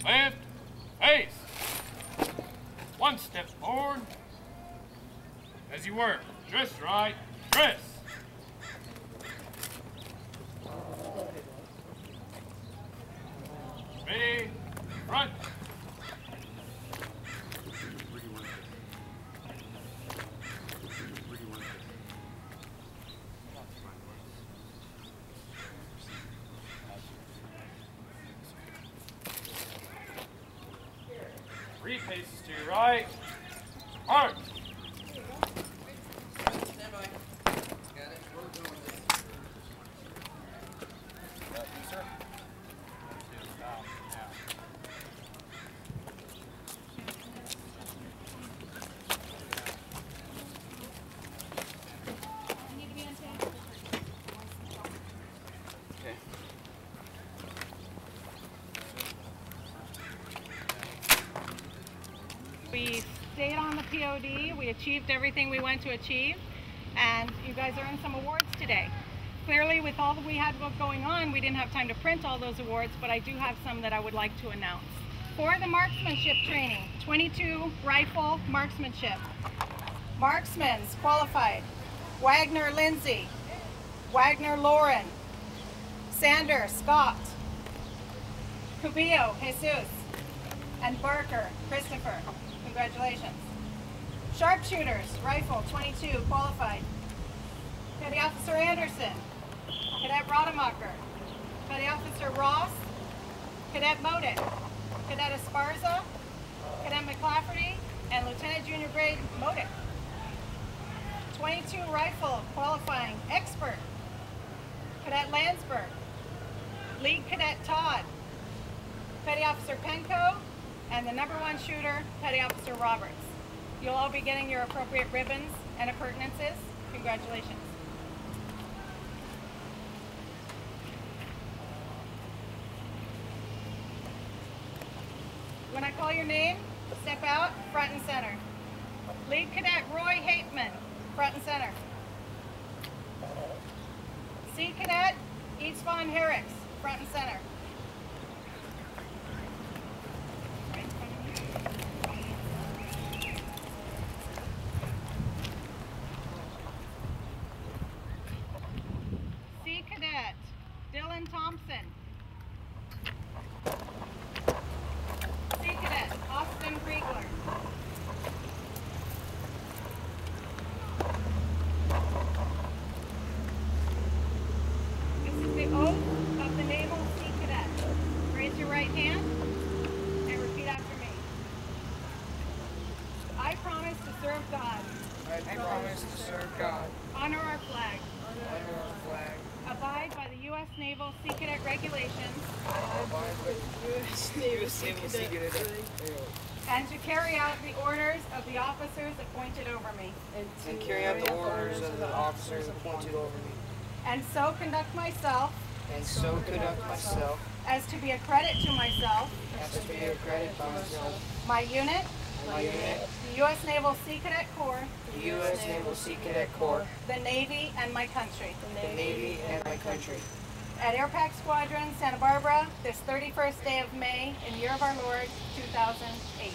Lift. Face. One step forward. As you were. Twist right. Twist. Ready. Front. Three paces to your right. March. Stand by. Got it. We're doing this. You, sir. Okay. We stayed on the POD, we achieved everything we went to achieve, and you guys earned some awards today. Clearly, with all that we had going on, we didn't have time to print all those awards, but I do have some that I would like to announce. For the marksmanship training, 22 rifle marksmanship. Marksmen's qualified: Wagner Lindsay, Wagner Lauren, Sander Scott, Cubillo Jesus, and Barker Christopher. Congratulations. Sharpshooters, rifle, 22, qualified. Petty Officer Anderson, Cadet Rademacher, Petty Officer Ross, Cadet Modic, Cadet Esparza, Cadet McClafferty, and Lieutenant Junior Grade Modic. 22 rifle, qualifying, expert, Cadet Landsberg, Lead Cadet Todd, Petty Officer Penko, and the #1 shooter, Petty Officer Roberts. You'll all be getting your appropriate ribbons and appurtenances. Congratulations. When I call your name, step out, front and center. Lead Cadet Roy Hateman, front and center. C Cadet Eats Von Herricks, front and center. C Cadet Dylan Thompson. C Cadet Austin Kriegler. This is the oath of the Naval Sea Cadet. Raise your right hand and repeat after me. I promise to serve God. I promise to serve God. Honor our flag. Honor our flag. Abide by the U.S. Naval Sea Cadet regulations. Abide by the U.S. Naval Sea Cadet. And to carry out the orders of the officers appointed over me. And carry out the orders of the officers appointed over me. And so conduct myself. And so conduct myself. As to be a credit to myself. As to be a credit to myself. My unit. My unit. The U.S. Naval Sea Cadet Corps. The U.S. Naval Sea Cadet Corps. The Navy and my country. The Navy and my country. At Airpac Squadron, Santa Barbara, this 31st day of May, in the year of our Lord, 2008.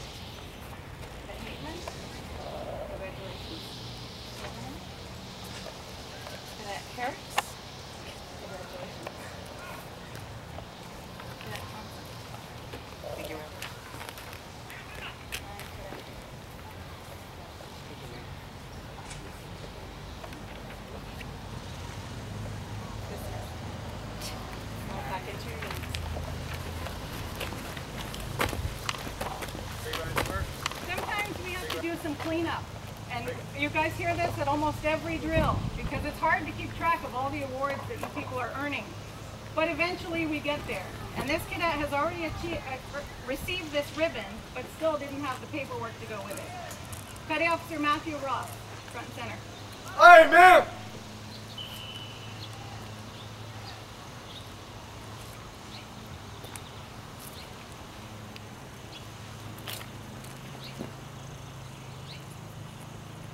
Congratulations. Cadet Herricks. Congratulations. Cadet Thompson. Thank you, ma'am. Sometimes we have to do some cleanup, and you guys hear this at almost every drill because it's hard to keep track of all the awards that you people are earning. But eventually we get there, and this cadet has already received this ribbon, but still didn't have the paperwork to go with it. Petty Officer Matthew Ross, front and center. Aye, ma'am!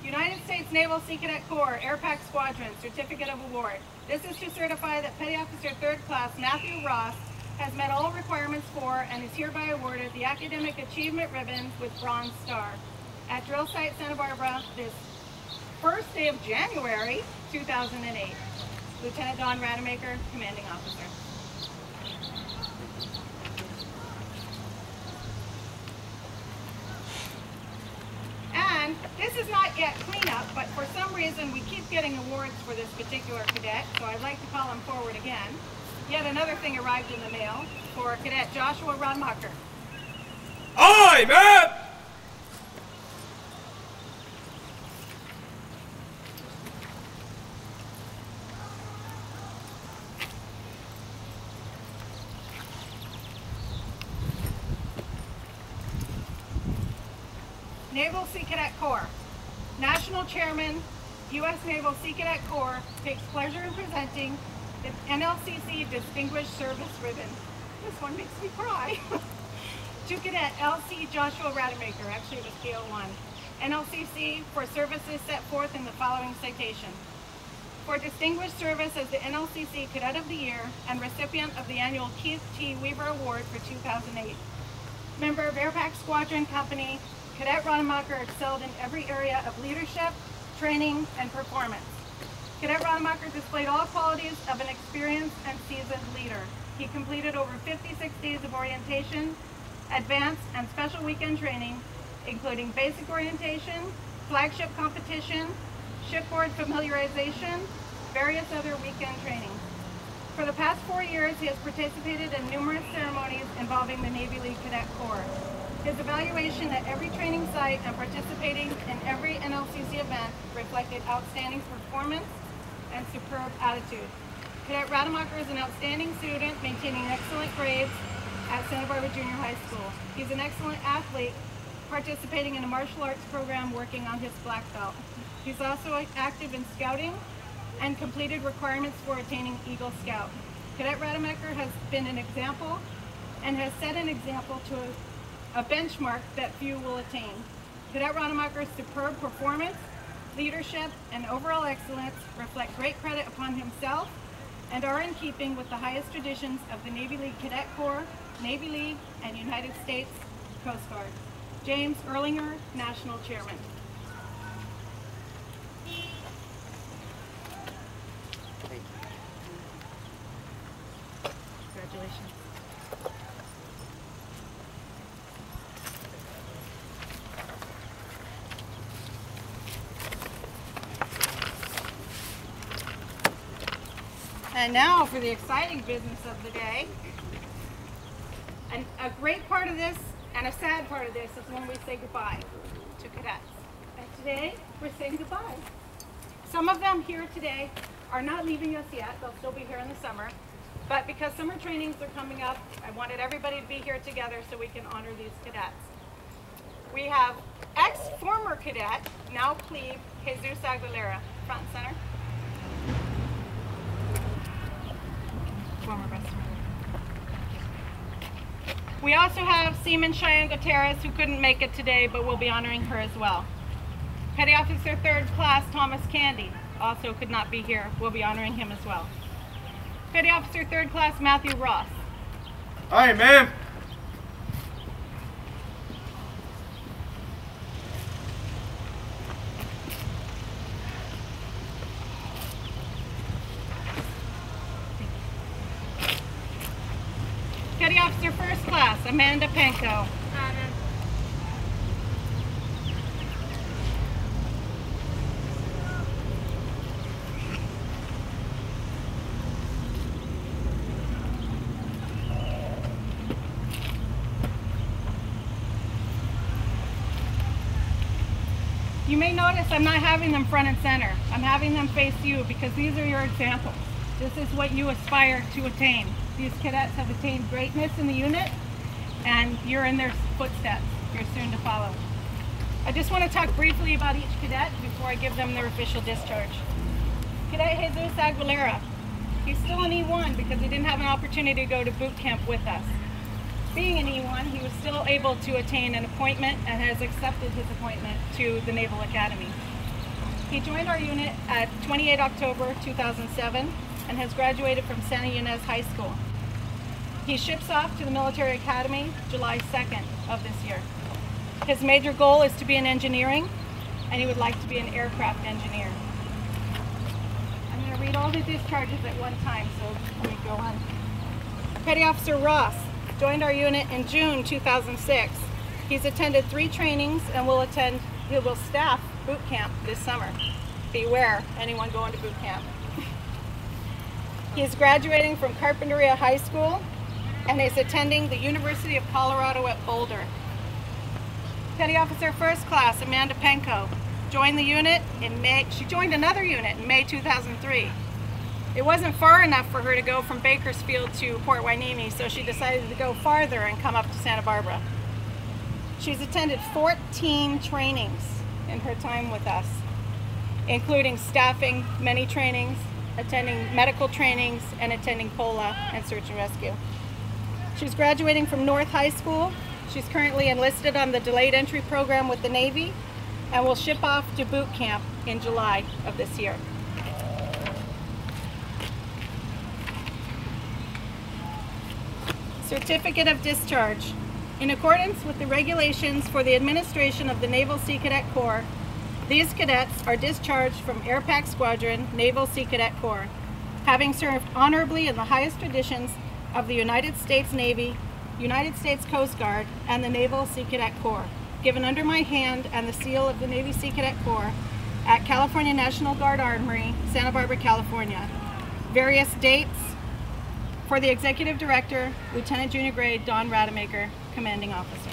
United States Naval Sea Cadet Corps, Airpac Squadron, Certificate of Award. This is to certify that Petty Officer 3rd Class Matthew Ross has met all requirements for and is hereby awarded the Academic Achievement Ribbon with Bronze Star at Drill Site Santa Barbara this first day of January 2008. Lieutenant Don Rademacher, Commanding Officer. And this is not yet cleanup, but for some reason we keep getting awards for this particular cadet, so I'd like to call him forward again. Yet another thing arrived in the mail for Cadet Joshua Rademacher. Aye, man! Naval Sea Cadet Corps. National Chairman, U.S. Naval Sea Cadet Corps takes pleasure in presenting the NLCC Distinguished Service Ribbon. This one makes me cry. To Cadet L.C. Joshua Rademacher, actually it was KO1. NLCC for services set forth in the following citation. For distinguished service as the NLCC Cadet of the Year and recipient of the annual Keith T. Weaver Award for 2008. Member of Airpac Squadron Company, Cadet Rademacher excelled in every area of leadership, training, and performance. Cadet Rademacher displayed all qualities of an experienced and seasoned leader. He completed over 56 days of orientation, advanced and special weekend training, including basic orientation, flagship competition, shipboard familiarization, various other weekend trainings. For the past 4 years, he has participated in numerous ceremonies involving the Navy League Cadet Corps. His evaluation at every training site and participating in every NLCC event reflected outstanding performance and superb attitude. Cadet Rademacher is an outstanding student, maintaining excellent grades at Santa Barbara Junior High School. He's an excellent athlete, participating in a martial arts program, working on his black belt. He's also active in scouting and completed requirements for attaining Eagle Scout. Cadet Rademacher has been an example and has set an example to a benchmark that few will attain. Cadet Rademacher's superb performance, leadership, and overall excellence reflect great credit upon himself and are in keeping with the highest traditions of the Navy League Cadet Corps, Navy League, and United States Coast Guard. James Erlinger, National Chairman. Thank you. Congratulations. And now for the exciting business of the day. And a great part of this and a sad part of this is when we say goodbye to cadets. And today we're saying goodbye. Some of them here today are not leaving us yet. They'll still be here in the summer. But because summer trainings are coming up, I wanted everybody to be here together so we can honor these cadets. We have ex-former cadet, now plebe, Jesus Aguilera, front and center. Former best friend. We also have Seaman Cheyenne Gutierrez, who couldn't make it today, but we'll be honoring her as well. Petty Officer 3rd Class Thomas Candy also could not be here. We'll be honoring him as well. Petty Officer 3rd Class Matthew Ross. Aye, ma'am. Petty Officer 1st Class Amanda Penko. You may notice I'm not having them front and center. I'm having them face you because these are your examples. This is what you aspire to attain. These cadets have attained greatness in the unit, and you're in their footsteps. You're soon to follow. I just want to talk briefly about each cadet before I give them their official discharge. Cadet Jesus Aguilera. He's still an E1 because he didn't have an opportunity to go to boot camp with us. Being an E1, he was still able to attain an appointment and has accepted his appointment to the Naval Academy. He joined our unit at 28 October 2007 and has graduated from Santa Ynez High School. He ships off to the Military Academy July 2nd of this year. His major goal is to be in engineering, and he would like to be an aircraft engineer. I'm going to read all the discharges at one time, so let me go on. Petty Officer Ross joined our unit in June 2006. He's attended 3 trainings and he will staff boot camp this summer. Beware anyone going to boot camp. He is graduating from Carpinteria High School and is attending the University of Colorado at Boulder. Petty Officer First Class Amanda Penko joined the unit in May. She joined another unit in May 2003. It wasn't far enough for her to go from Bakersfield to Port Hueneme, so she decided to go farther and come up to Santa Barbara. She's attended 14 trainings in her time with us, including staffing many trainings, attending medical trainings, and attending POLA and search and rescue. She's graduating from North High School. She's currently enlisted on the delayed entry program with the Navy and will ship off to boot camp in July of this year. Certificate of Discharge. In accordance with the regulations for the administration of the Naval Sea Cadet Corps, these cadets are discharged from Airpac Squadron, Naval Sea Cadet Corps, having served honorably in the highest traditions of the United States Navy, United States Coast Guard, and the Naval Sea Cadet Corps, given under my hand and the seal of the Navy Sea Cadet Corps at California National Guard Armory, Santa Barbara, California. Various dates for the Executive Director, Lieutenant Junior Grade Don Rademacher, Commanding Officer.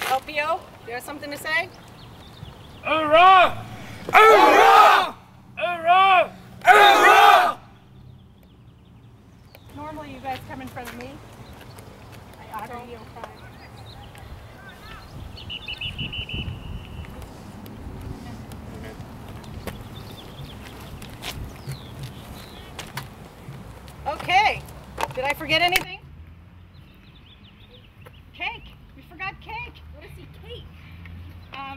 LPO, you have something to say? Hoorah! Hoorah! Hoorah! Hoorah! Normally you guys come in front of me. I honor you. Okay, did I forget anything? Cake, we forgot cake. What is cake?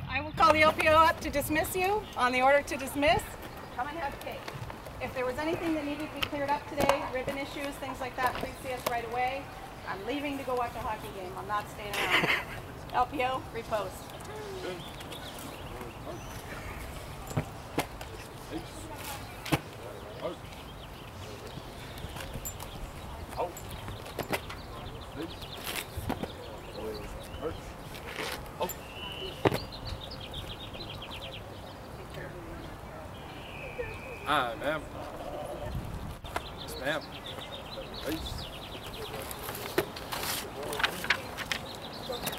I will call the LPO up to dismiss you on the order to dismiss. Come and have cake. If there was anything that needed to be cleared up today, ribbon issues, things like that, please see us right away. I'm leaving to go watch a hockey game. I'm not staying around. LPO, repost. Aye, ma'am. Yes, ma'am. Peace.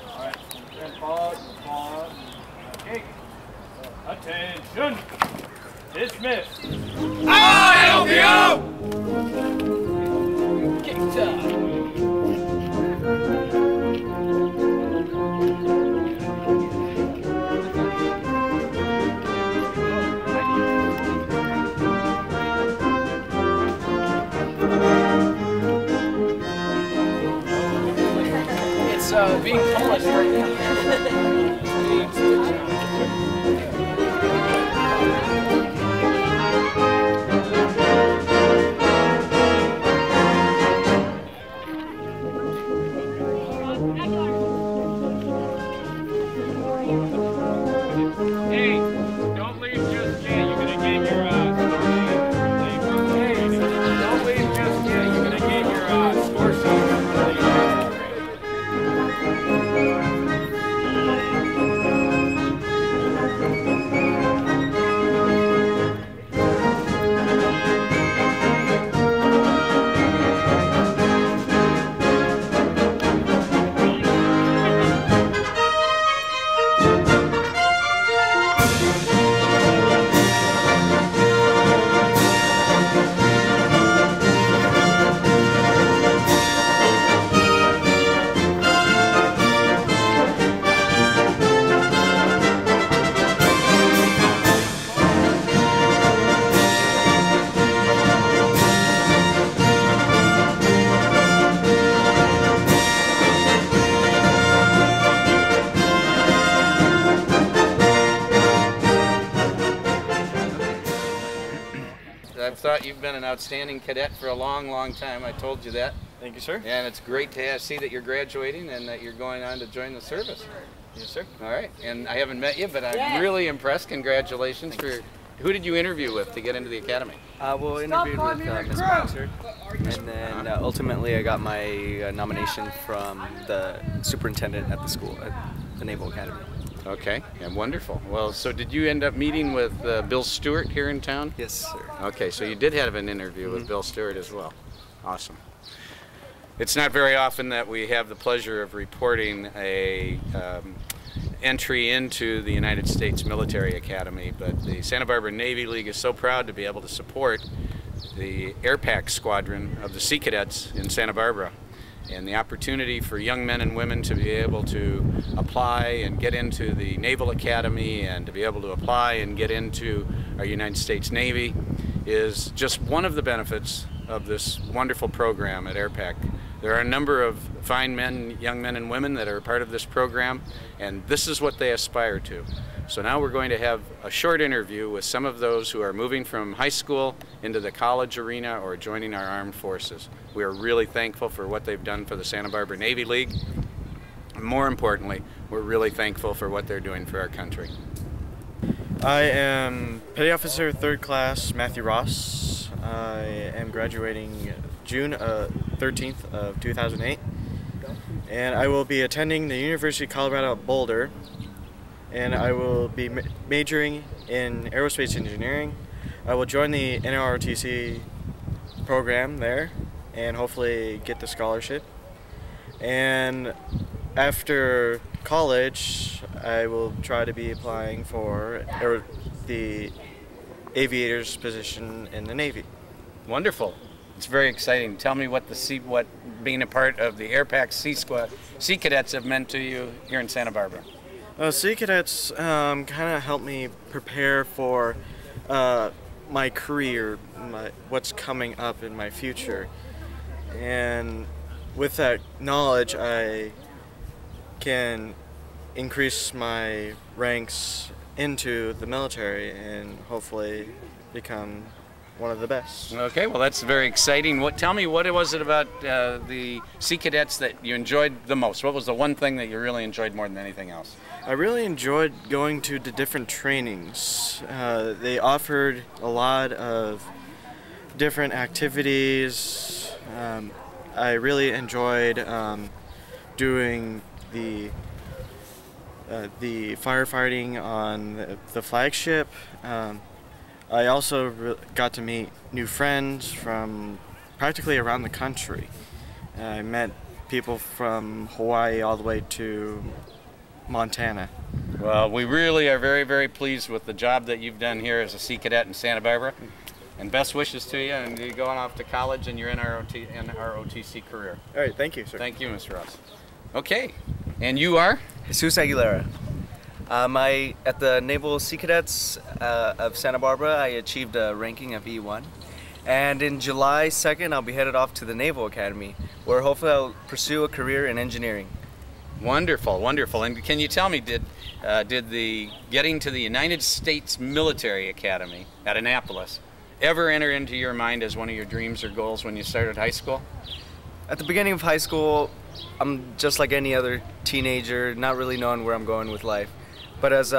All right. And pause. Okay. Attention. Dismissed. Aye, LPO! Kick time. Being Polish right now. Hey, don't leave just yet. You're gonna get your Hey, don't leave just yet. You're gonna get your score sheet. out. You've been an outstanding cadet for a long, long time. I told you that. Thank you, sir. And it's great to see that you're graduating and that you're going on to join the service. Yes, sir. All right. And I haven't met you, but I'm really impressed. Congratulations. Who did you interview with to get into the academy? Well, interviewed with Ms. Boxer, and then ultimately I got my nomination from the superintendent at the school, at the Naval Academy. Okay, and wonderful. Well, so did you end up meeting with Bill Stewart here in town? Yes, sir. Okay, so you did have an interview with Bill Stewart as well. Awesome. It's not very often that we have the pleasure of reporting a entry into the United States Military Academy, but the Santa Barbara Navy League is so proud to be able to support the Airpac Squadron of the Sea Cadets in Santa Barbara. And the opportunity for young men and women to be able to apply and get into the Naval Academy and to be able to apply and get into our United States Navy is just one of the benefits of this wonderful program at Airpac. There are a number of fine men, young men and women that are part of this program, and this is what they aspire to. So now we're going to have a short interview with some of those who are moving from high school into the college arena or joining our armed forces. We are really thankful for what they've done for the Santa Barbara Navy League. And more importantly, we're really thankful for what they're doing for our country. I am Petty Officer 3rd Class Matthew Ross. I am graduating June 13th of 2008. And I will be attending the University of Colorado at Boulder. And I will be majoring in aerospace engineering. I will join the NROTC program there and hopefully get the scholarship. And after college, I will try to be applying for the aviator's position in the Navy. Wonderful. It's very exciting. Tell me what being a part of the Airpac Sea Cadets have meant to you here in Santa Barbara. Sea Cadets kind of helped me prepare for my career, what's coming up in my future. And with that knowledge, I can increase my ranks into the military and hopefully become one of the best. Okay, well that's very exciting. Tell me, what was it about the Sea Cadets that you enjoyed the most? What was the one thing that you really enjoyed more than anything else? I really enjoyed going to the different trainings. They offered a lot of different activities. I really enjoyed doing the firefighting on the flagship. I also got to meet new friends from practically around the country. I met people from Hawaii all the way to Montana. Well, we really are very, very pleased with the job that you've done here as a Sea Cadet in Santa Barbara. And best wishes to you, and you're going off to college and you're in our OTC career. All right, thank you, sir. Thank you, Mr. Ross. Okay, and you are? Jesus Aguilera. At the Naval Sea Cadets of Santa Barbara, I achieved a ranking of E1. And in July 2nd, I'll be headed off to the Naval Academy, where hopefully I'll pursue a career in engineering. Wonderful, wonderful. And can you tell me, did the getting to the United States Military Academy at Annapolis ever enter into your mind as one of your dreams or goals when you started high school? At the beginning of high school, I'm just like any other teenager, not really knowing where I'm going with life. But as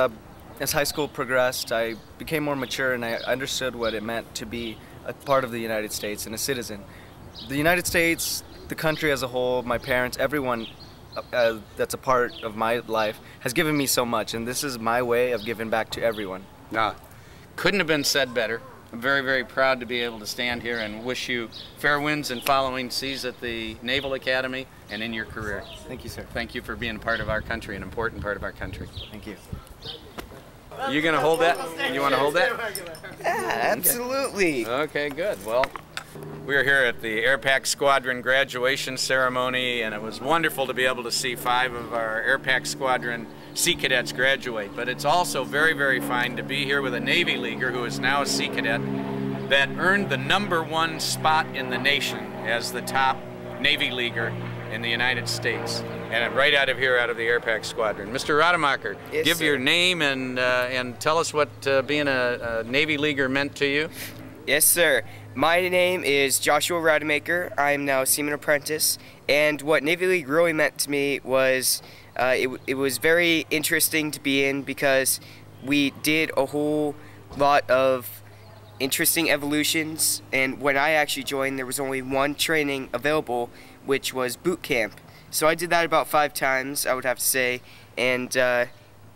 high school progressed, I became more mature and I understood what it meant to be a part of the United States and a citizen. The United States, the country as a whole, my parents, everyone that's a part of my life has given me so much, and this is my way of giving back to everyone. Couldn't have been said better. I'm very, very proud to be able to stand here and wish you fair winds and following seas at the Naval Academy and in your career. Thank you, sir. Thank you for being part of our country, an important part of our country. Thank you. You gonna hold that? You want to hold that? Yeah, absolutely. Okay, good. Well, we're here at the Airpac Squadron graduation ceremony, and it was wonderful to be able to see 5 of our Airpac Squadron Sea Cadets graduate. But it's also very, very fine to be here with a Navy Leaguer who is now a Sea Cadet that earned the #1 spot in the nation as the top Navy Leaguer in the United States. And right out of here, out of the Airpac Squadron. Mr. Rademacher, Yes, give sir. your name and tell us what being a Navy Leaguer meant to you. Yes, sir. My name is Joshua Rademacher. I am now a Seaman Apprentice, and what Navy League really meant to me was it was very interesting to be in because we did a whole lot of interesting evolutions, and when I actually joined there was only one training available, which was boot camp. So I did that about 5 times, I would have to say, and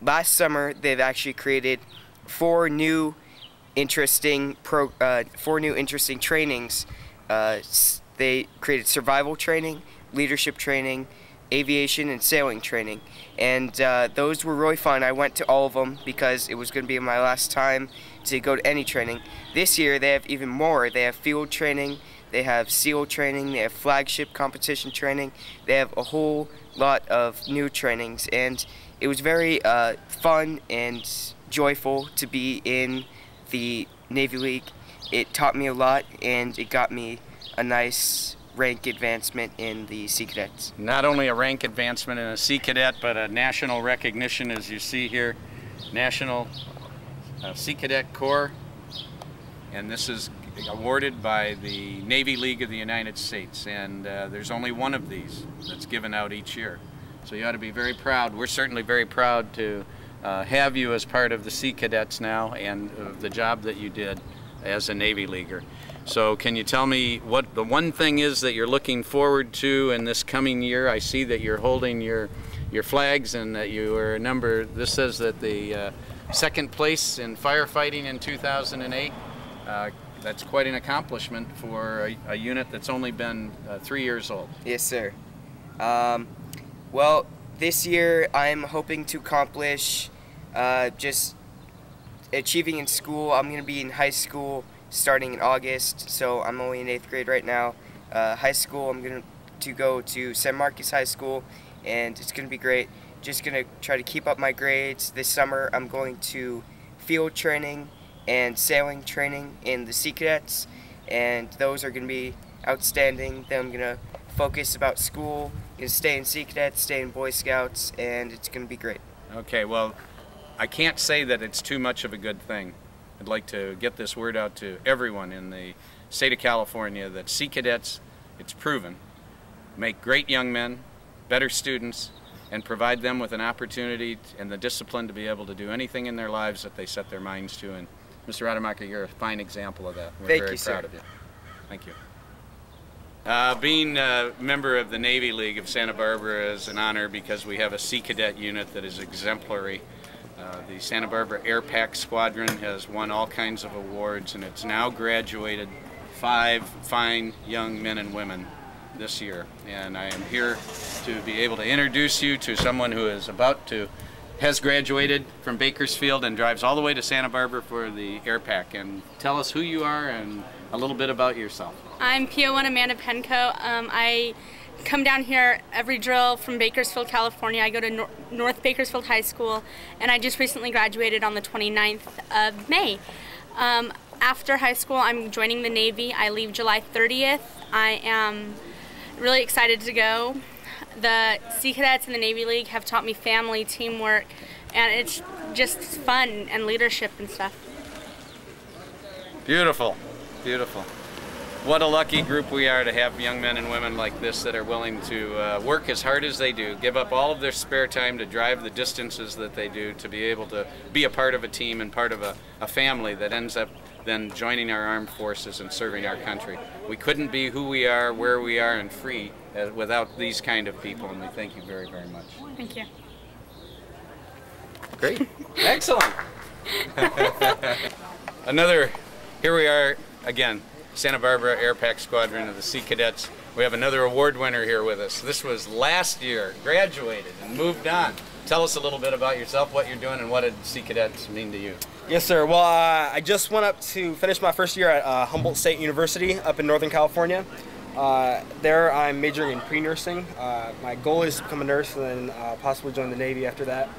last summer they've actually created 4 new interesting trainings. They created survival training, leadership training, aviation, and sailing training, and those were really fun. I went to all of them because it was going to be my last time to go to any training. This year they have even more. They have field training, they have SEAL training, they have flagship competition training, they have a whole lot of new trainings, and it was very fun and joyful to be in the Navy League. It taught me a lot, and it got me a nice rank advancement in the Sea Cadets. Not only a rank advancement in a Sea Cadet, but a national recognition, as you see here, National Sea Cadet Corps, and this is awarded by the Navy League of the United States, and there's only one of these that's given out each year. So you ought to be very proud. We're certainly very proud to have you as part of the Sea Cadets now, and the job that you did as a Navy Leaguer. So can you tell me what the one thing is that you're looking forward to in this coming year? I see that you're holding your flags, and that you were a number. This says that the 2nd place in firefighting in 2008. That's quite an accomplishment for a unit that's only been 3 years old. Yes, sir. Well, this year I'm hoping to accomplish just achieving in school. I'm going to be in high school starting in August, so I'm only in 8th grade right now. High school, I'm going to go to San Marcos High School, and it's going to be great. Just going to try to keep up my grades. This summer I'm going to field training and sailing training in the Sea Cadets, and those are going to be outstanding. Then I'm going to focus about school, going to stay in Sea Cadets, stay in Boy Scouts, and it's going to be great. Okay, well, I can't say that it's too much of a good thing. I'd like to get this word out to everyone in the state of California that Sea Cadets, it's proven, make great young men, better students, and provide them with an opportunity and the discipline to be able to do anything in their lives that they set their minds to. And Mr. Rademacher, you're a fine example of that. We're very proud of you. Thank you. Being a member of the Navy League of Santa Barbara is an honor because we have a Sea Cadet unit that is exemplary. The Santa Barbara Airpac Squadron has won all kinds of awards, and it's now graduated 5 fine young men and women this year. And I am here to be able to introduce you to someone who is has graduated from Bakersfield and drives all the way to Santa Barbara for the Airpac. And tell us who you are and a little bit about yourself. I'm PO1 Amanda Penco. I come down here every drill from Bakersfield, California. I go to North Bakersfield High School, and I just recently graduated on the 29th of May. After high school, I'm joining the Navy. I leave July 30th. I am really excited to go. The Sea Cadets and the Navy League have taught me family, teamwork, and it's just fun and leadership and stuff. Beautiful, beautiful. What a lucky group we are to have young men and women like this that are willing to work as hard as they do, give up all of their spare time to drive the distances that they do, to be able to be a part of a team and part of a family that ends up then joining our armed forces and serving our country. We couldn't be who we are, where we are, and free without these kind of people, and we thank you very, very much. Thank you. Great. Excellent. Here we are again, Santa Barbara Airpac Squadron of the Sea Cadets. We have another award winner here with us. This was last year, graduated and moved on. Tell us a little bit about yourself, what you're doing, and what did Sea Cadets mean to you? Yes, sir. Well, I just went up to finish my first year at Humboldt State University up in Northern California. There I'm majoring in pre-nursing. My goal is to become a nurse and then possibly join the Navy after that.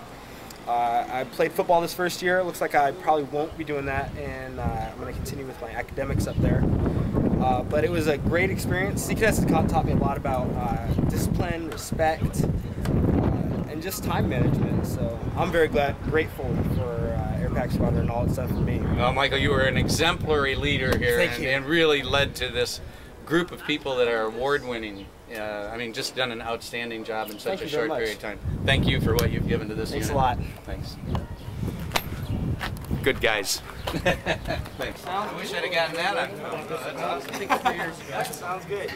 I played football this first year. It looks like I probably won't be doing that, and I'm going to continue with my academics up there. But it was a great experience. Sea Cadets taught me a lot about discipline, respect, and just time management. So I'm very grateful for Airpac Airpac Squadron and all it's done for me. Well, Michael, you were an exemplary leader here Thank you. and really led to this group of people that are award-winning. I mean, just done an outstanding job in such Thank a you very short much. period of time. Thank you for what you've given to this Thanks unit. a lot. Thanks. Good guys. Thanks. I wish I'd have gotten that on film. That's awesome. That sounds good.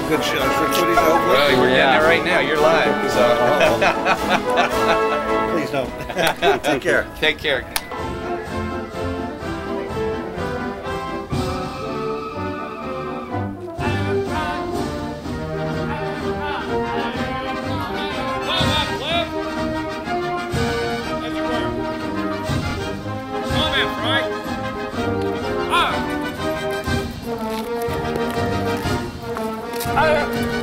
Good footage, hopefully. Well, we're getting it right now. You're live. Please don't. Take care. Take care. Right?